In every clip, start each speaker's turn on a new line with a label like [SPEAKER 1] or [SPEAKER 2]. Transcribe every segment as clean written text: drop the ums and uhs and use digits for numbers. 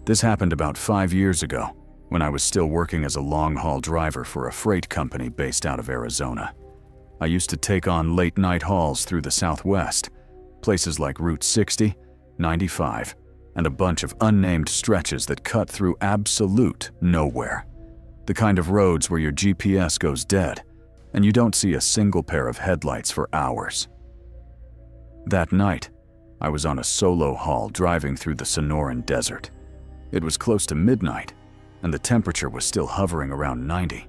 [SPEAKER 1] This happened about 5 years ago, when I was still working as a long-haul driver for a freight company based out of Arizona. I used to take on late-night hauls through the Southwest, places like Route 60, 95, and a bunch of unnamed stretches that cut through absolute nowhere. The kind of roads where your GPS goes dead, and you don't see a single pair of headlights for hours. That night, I was on a solo haul driving through the Sonoran Desert. It was close to midnight, and the temperature was still hovering around 90.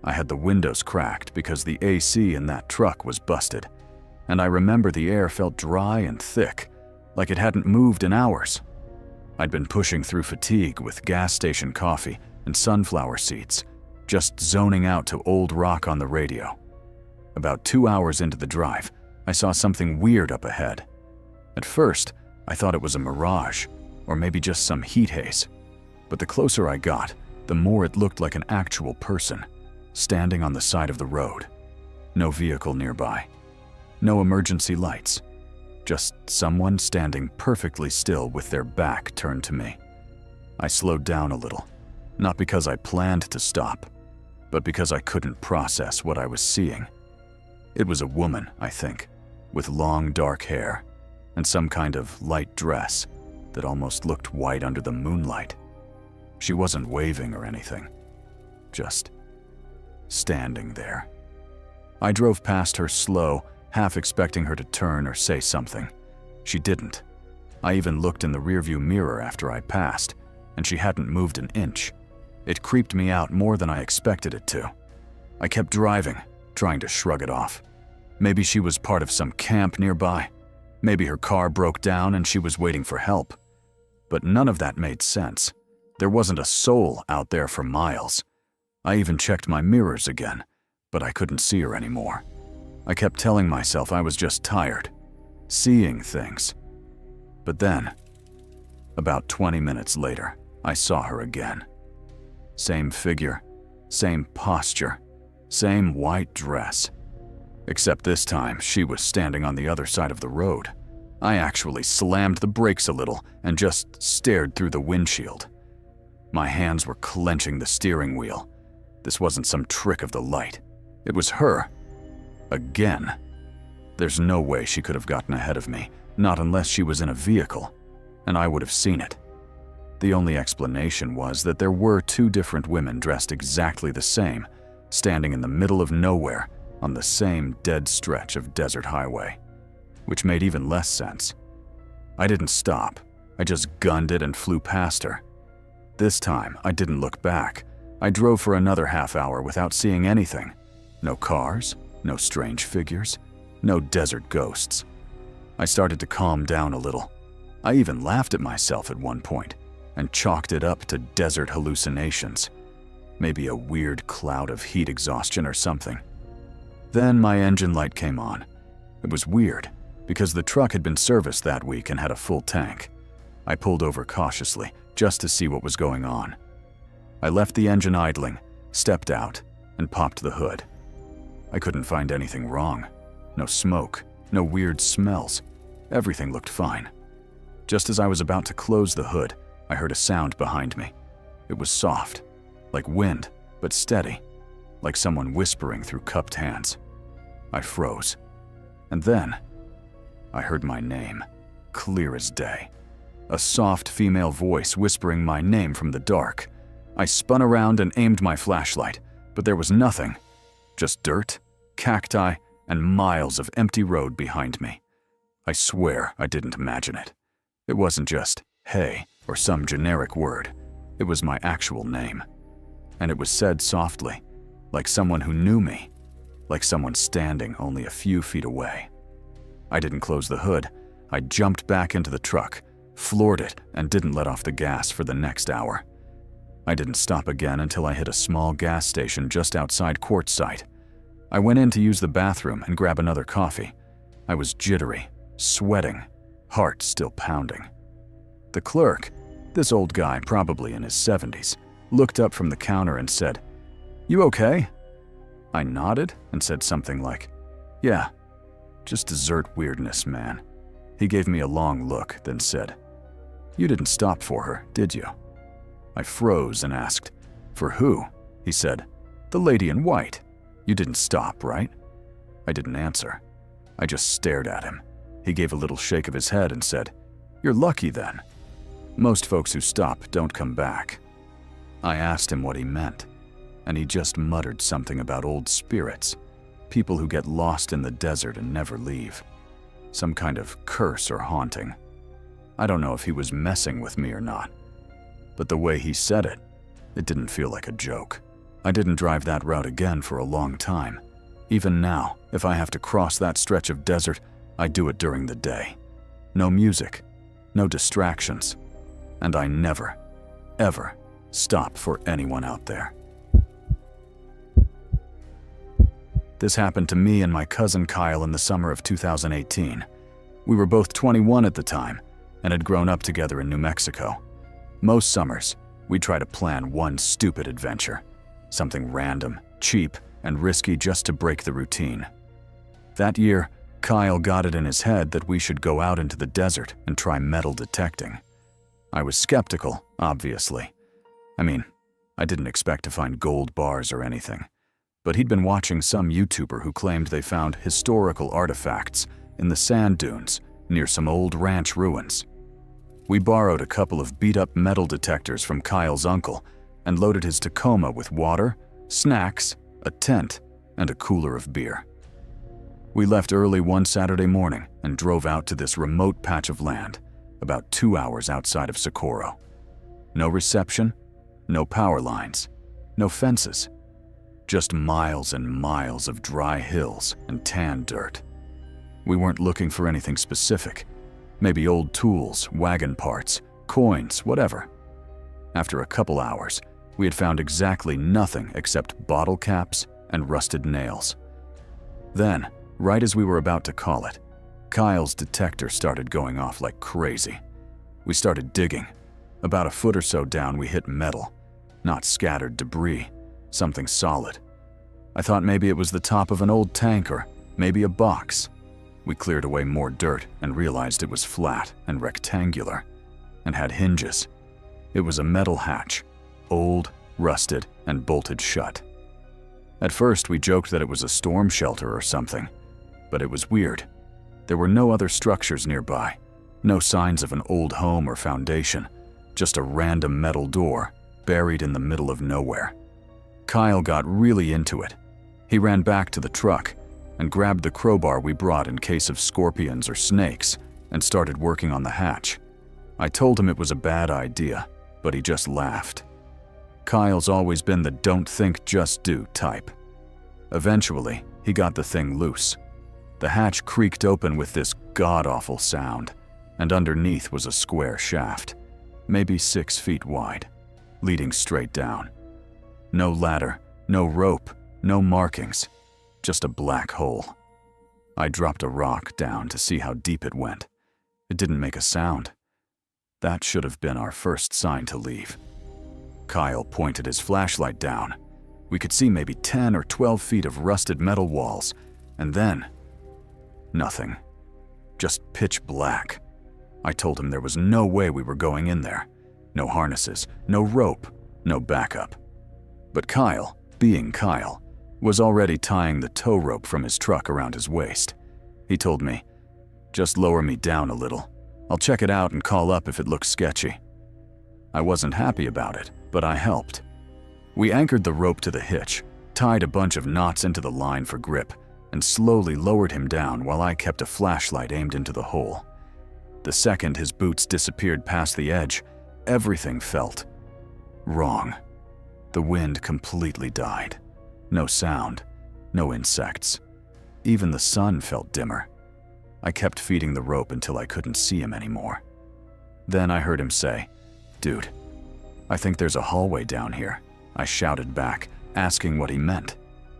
[SPEAKER 1] I had the windows cracked because the AC in that truck was busted, and I remember the air felt dry and thick, like it hadn't moved in hours. I'd been pushing through fatigue with gas station coffee and sunflower seeds, just zoning out to old rock on the radio. About 2 hours into the drive, I saw something weird up ahead. At first, I thought it was a mirage, or maybe just some heat haze. But the closer I got, the more it looked like an actual person, standing on the side of the road. No vehicle nearby. No emergency lights. Just someone standing perfectly still with their back turned to me. I slowed down a little, not because I planned to stop, but because I couldn't process what I was seeing. It was a woman, I think, with long dark hair and some kind of light dress that almost looked white under the moonlight. She wasn't waving or anything, just standing there. I drove past her slow, half expecting her to turn or say something. She didn't. I even looked in the rearview mirror after I passed, and she hadn't moved an inch. It creeped me out more than I expected it to. I kept driving, trying to shrug it off. Maybe she was part of some camp nearby. Maybe her car broke down and she was waiting for help. But none of that made sense. There wasn't a soul out there for miles. I even checked my mirrors again, but I couldn't see her anymore. I kept telling myself I was just tired, seeing things. But then, about 20 minutes later, I saw her again. Same figure, same posture, same white dress. Except this time, she was standing on the other side of the road. I actually slammed the brakes a little and just stared through the windshield. My hands were clenching the steering wheel. This wasn't some trick of the light. It was her. Again. There's no way she could have gotten ahead of me, not unless she was in a vehicle, and I would have seen it. The only explanation was that there were 2 different women dressed exactly the same, standing in the middle of nowhere on the same dead stretch of desert highway, which made even less sense. I didn't stop. I just gunned it and flew past her. This time, I didn't look back. I drove for another half hour without seeing anything. No cars, no strange figures, no desert ghosts. I started to calm down a little. I even laughed at myself at one point and chalked it up to desert hallucinations. Maybe a weird cloud of heat exhaustion or something. Then my engine light came on. It was weird, because the truck had been serviced that week and had a full tank. I pulled over cautiously, just to see what was going on. I left the engine idling, stepped out, and popped the hood. I couldn't find anything wrong. No smoke, no weird smells. Everything looked fine. Just as I was about to close the hood, I heard a sound behind me. It was soft, like wind, but steady, like someone whispering through cupped hands. I froze. And then, I heard my name, clear as day. A soft female voice whispering my name from the dark. I spun around and aimed my flashlight, but there was nothing. Just dirt, cacti, and miles of empty road behind me. I swear I didn't imagine it. It wasn't just, hey, or some generic word. It was my actual name. And it was said softly, like someone who knew me, like someone standing only a few feet away. I didn't close the hood. I jumped back into the truck, floored it, and didn't let off the gas for the next hour. I didn't stop again until I hit a small gas station just outside Quartzsite. I went in to use the bathroom and grab another coffee. I was jittery, sweating, heart still pounding. The clerk, this old guy probably in his 70s, looked up from the counter and said, "You okay?" I nodded and said something like, "Yeah, just dessert weirdness, man." He gave me a long look, then said, "You didn't stop for her, did you?" I froze and asked, "For who?" He said, "The lady in white. You didn't stop, right?" I didn't answer. I just stared at him. He gave a little shake of his head and said, "You're lucky then. Most folks who stop don't come back." I asked him what he meant, and he just muttered something about old spirits, people who get lost in the desert and never leave. Some kind of curse or haunting. I don't know if he was messing with me or not, but the way he said it, it didn't feel like a joke. I didn't drive that route again for a long time. Even now, if I have to cross that stretch of desert, I do it during the day. No music, no distractions, and I never, ever stop for anyone out there. This happened to me and my cousin Kyle in the summer of 2018. We were both 21 at the time and had grown up together in New Mexico. Most summers, we'd try to plan one stupid adventure, something random, cheap, and risky just to break the routine. That year, Kyle got it in his head that we should go out into the desert and try metal detecting. I was skeptical, obviously. I mean, I didn't expect to find gold bars or anything. But he'd been watching some YouTuber who claimed they found historical artifacts in the sand dunes near some old ranch ruins. We borrowed a couple of beat-up metal detectors from Kyle's uncle and loaded his Tacoma with water, snacks, a tent, and a cooler of beer. We left early one Saturday morning and drove out to this remote patch of land, about 2 hours outside of Socorro. No reception, no power lines, no fences. Just miles and miles of dry hills and tan dirt. We weren't looking for anything specific. Maybe old tools, wagon parts, coins, whatever. After a couple hours, we had found exactly nothing except bottle caps and rusted nails. Then, right as we were about to call it, Kyle's detector started going off like crazy. We started digging. About a foot or so down, we hit metal, not scattered debris. Something solid. I thought maybe it was the top of an old tank or maybe a box. We cleared away more dirt and realized it was flat and rectangular and had hinges. It was a metal hatch, old, rusted, and bolted shut. At first, we joked that it was a storm shelter or something, but it was weird. There were no other structures nearby, no signs of an old home or foundation, just a random metal door buried in the middle of nowhere. Kyle got really into it. He ran back to the truck and grabbed the crowbar we brought in case of scorpions or snakes and started working on the hatch. I told him it was a bad idea, but he just laughed. Kyle's always been the don't think, just do type. Eventually, he got the thing loose. The hatch creaked open with this god-awful sound, and underneath was a square shaft, maybe 6 feet wide, leading straight down. No ladder, no rope, no markings, just a black hole. I dropped a rock down to see how deep it went. It didn't make a sound. That should have been our first sign to leave. Kyle pointed his flashlight down. We could see maybe 10 or 12 feet of rusted metal walls, and then nothing. Just pitch black. I told him there was no way we were going in there. No harnesses, no rope, no backup. But Kyle, being Kyle, was already tying the tow rope from his truck around his waist. He told me, "Just lower me down a little. I'll check it out and call up if it looks sketchy." I wasn't happy about it, but I helped. We anchored the rope to the hitch, tied a bunch of knots into the line for grip, and slowly lowered him down while I kept a flashlight aimed into the hole. The second his boots disappeared past the edge, everything felt wrong. The wind completely died. No sound, no insects. Even the sun felt dimmer. I kept feeding the rope until I couldn't see him anymore. Then I heard him say, "Dude, I think there's a hallway down here." I shouted back, asking what he meant.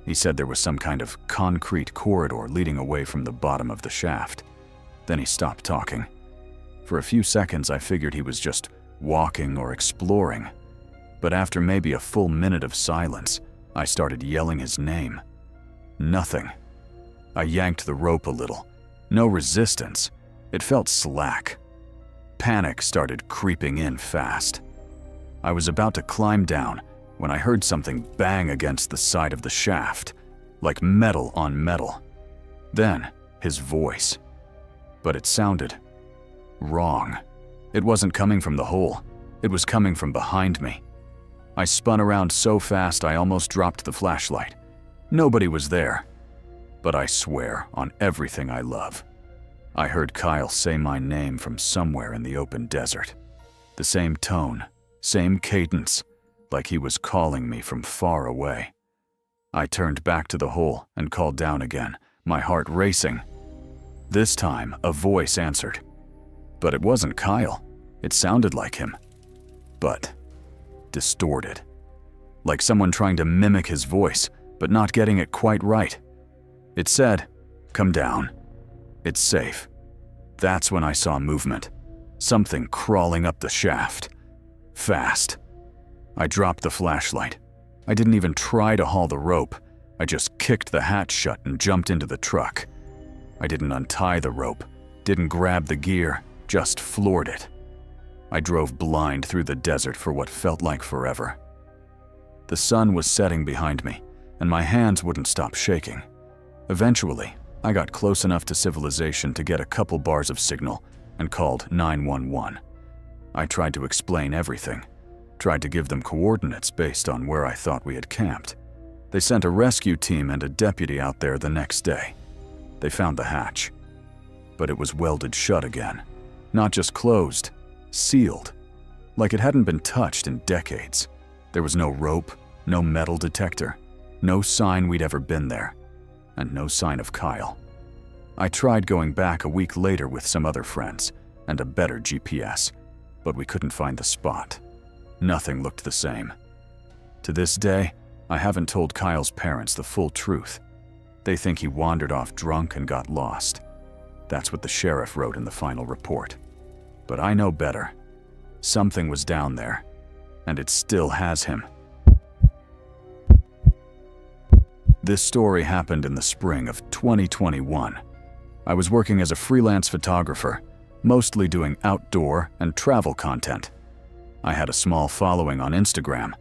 [SPEAKER 1] He said there was some kind of concrete corridor leading away from the bottom of the shaft. Then he stopped talking. For a few seconds, I figured he was just walking or exploring. But after maybe a full minute of silence, I started yelling his name. Nothing. I yanked the rope a little. No resistance. It felt slack. Panic started creeping in fast. I was about to climb down when I heard something bang against the side of the shaft, like metal on metal. Then, his voice. But it sounded wrong. It wasn't coming from the hole. It was coming from behind me. I spun around so fast I almost dropped the flashlight. Nobody was there. But I swear on everything I love, I heard Kyle say my name from somewhere in the open desert. The same tone, same cadence, like he was calling me from far away. I turned back to the hole and called down again, my heart racing. This time, a voice answered. But it wasn't Kyle. It sounded like him. But distorted. Like someone trying to mimic his voice, but not getting it quite right. It said, "Come down. It's safe." That's when I saw movement. Something crawling up the shaft. Fast. I dropped the flashlight. I didn't even try to haul the rope. I just kicked the hatch shut and jumped into the truck. I didn't untie the rope, didn't grab the gear, just floored it. I drove blind through the desert for what felt like forever. The sun was setting behind me, and my hands wouldn't stop shaking. Eventually, I got close enough to civilization to get a couple bars of signal and called 911. I tried to explain everything, tried to give them coordinates based on where I thought we had camped. They sent a rescue team and a deputy out there the next day. They found the hatch, but it was welded shut again. Not just closed, sealed, like it hadn't been touched in decades. There was no rope, no metal detector, no sign we'd ever been there, and no sign of Kyle. I tried going back a week later with some other friends and a better GPS, but we couldn't find the spot. Nothing looked the same. To this day, I haven't told Kyle's parents the full truth. They think he wandered off drunk and got lost. That's what the sheriff wrote in the final report. But I know better. Something was down there, and it still has him. This story happened in the spring of 2021. I was working as a freelance photographer, mostly doing outdoor and travel content. I had a small following on Instagram,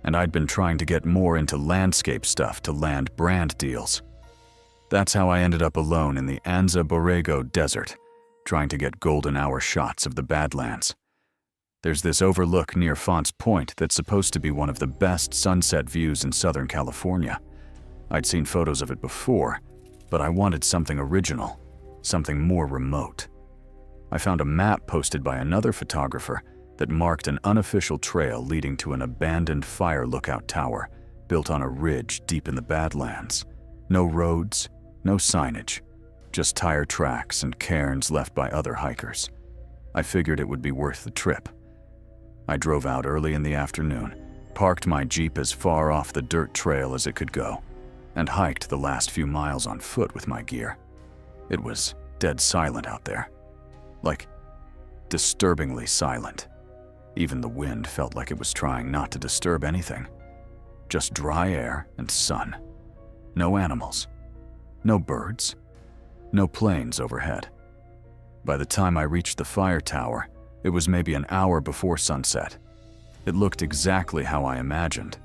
[SPEAKER 1] and I'd been trying to get more into landscape stuff to land brand deals. That's how I ended up alone in the Anza Borrego Desert, trying to get golden hour shots of the Badlands. There's this overlook near Fonts Point that's supposed to be one of the best sunset views in Southern California. I'd seen photos of it before, but I wanted something original, something more remote. I found a map posted by another photographer that marked an unofficial trail leading to an abandoned fire lookout tower built on a ridge deep in the Badlands. No roads, no signage, just tire tracks and cairns left by other hikers. I figured it would be worth the trip. I drove out early in the afternoon, parked my Jeep as far off the dirt trail as it could go, and hiked the last few miles on foot with my gear. It was dead silent out there. Like, disturbingly silent. Even the wind felt like it was trying not to disturb anything. Just dry air and sun. No animals. No birds. No planes overhead. By the time I reached the fire tower, it was maybe an hour before sunset. It looked exactly how I imagined.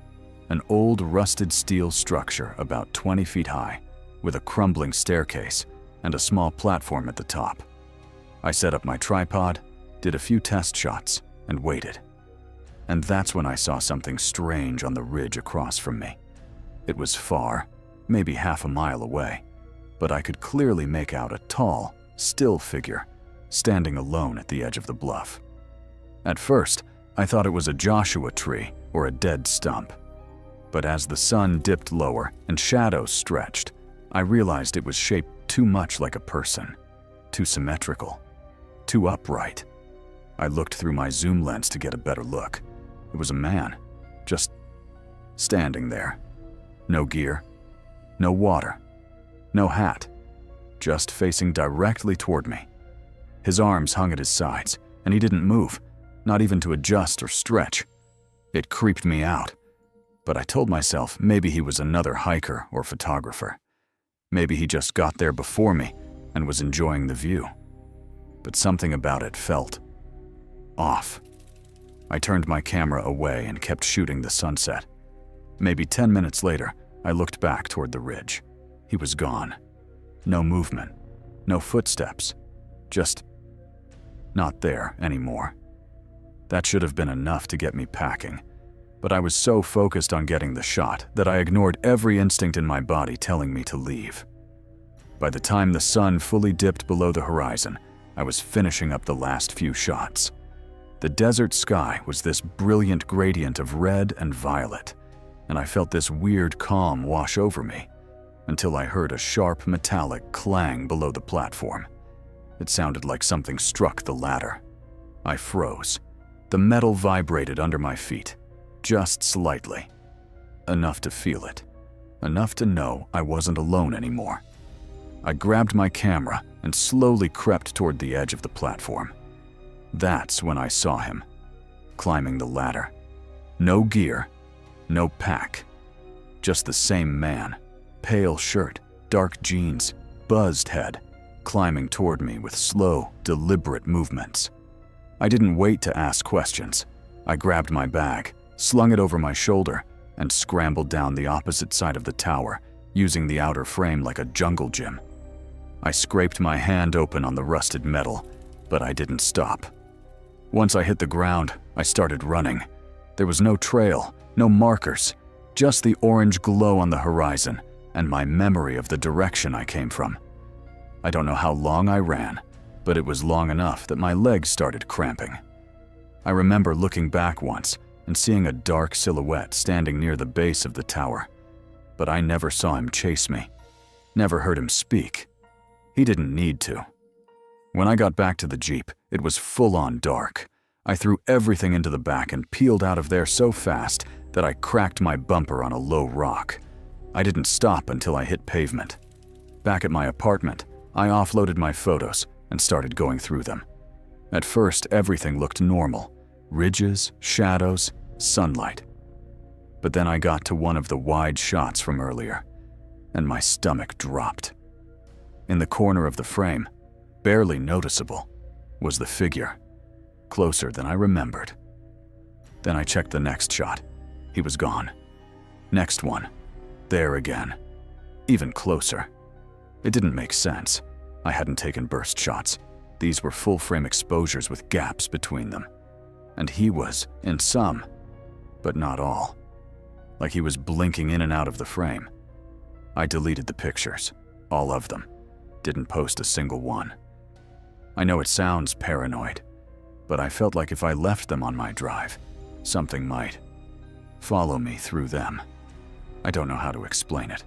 [SPEAKER 1] An old rusted steel structure about 20 feet high, with a crumbling staircase and a small platform at the top. I set up my tripod, did a few test shots, and waited. And that's when I saw something strange on the ridge across from me. It was far, maybe half a mile away, but I could clearly make out a tall, still figure, standing alone at the edge of the bluff. At first, I thought it was a Joshua tree or a dead stump. But as the sun dipped lower and shadows stretched, I realized it was shaped too much like a person, too symmetrical, too upright. I looked through my zoom lens to get a better look. It was a man, just standing there. No gear, no water, no hat, just facing directly toward me. His arms hung at his sides, and he didn't move, not even to adjust or stretch. It creeped me out, but I told myself maybe he was another hiker or photographer. Maybe he just got there before me and was enjoying the view. But something about it felt off. I turned my camera away and kept shooting the sunset. Maybe 10 minutes later, I looked back toward the ridge. He was gone. No movement, no footsteps, just not there anymore. That should have been enough to get me packing, but I was so focused on getting the shot that I ignored every instinct in my body telling me to leave. By the time the sun fully dipped below the horizon, I was finishing up the last few shots. The desert sky was this brilliant gradient of red and violet, and I felt this weird calm wash over me until I heard a sharp metallic clang below the platform. It sounded like something struck the ladder. I froze. The metal vibrated under my feet, just slightly. Enough to feel it. Enough to know I wasn't alone anymore. I grabbed my camera and slowly crept toward the edge of the platform. That's when I saw him, climbing the ladder. No gear, no pack. Just the same man, pale shirt, dark jeans, buzzed head, climbing toward me with slow, deliberate movements. I didn't wait to ask questions. I grabbed my bag, slung it over my shoulder, and scrambled down the opposite side of the tower, using the outer frame like a jungle gym. I scraped my hand open on the rusted metal, but I didn't stop. Once I hit the ground, I started running. There was no trail, no markers, just the orange glow on the horizon and my memory of the direction I came from. I don't know how long I ran, but it was long enough that my legs started cramping. I remember looking back once and seeing a dark silhouette standing near the base of the tower, but I never saw him chase me, never heard him speak. He didn't need to. When I got back to the Jeep, it was full-on dark. I threw everything into the back and peeled out of there so fast that I cracked my bumper on a low rock. I didn't stop until I hit pavement. Back at my apartment, I offloaded my photos and started going through them. At first, everything looked normal. Ridges, shadows, sunlight. But then I got to one of the wide shots from earlier, and my stomach dropped. In the corner of the frame, barely noticeable, was the figure, closer than I remembered. Then I checked the next shot. He was gone. Next one. There again. Even closer. It didn't make sense. I hadn't taken burst shots. These were full-frame exposures with gaps between them. And he was, in some, but not all. Like he was blinking in and out of the frame. I deleted the pictures, all of them. Didn't post a single one. I know it sounds paranoid, but I felt like if I left them on my drive, something might follow me through them. I don't know how to explain it.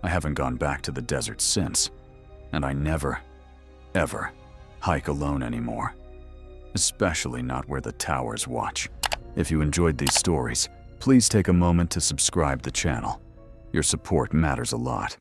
[SPEAKER 1] I haven't gone back to the desert since, and I never, ever hike alone anymore. Especially not where the towers watch. If you enjoyed these stories, please take a moment to subscribe the channel. Your support matters a lot.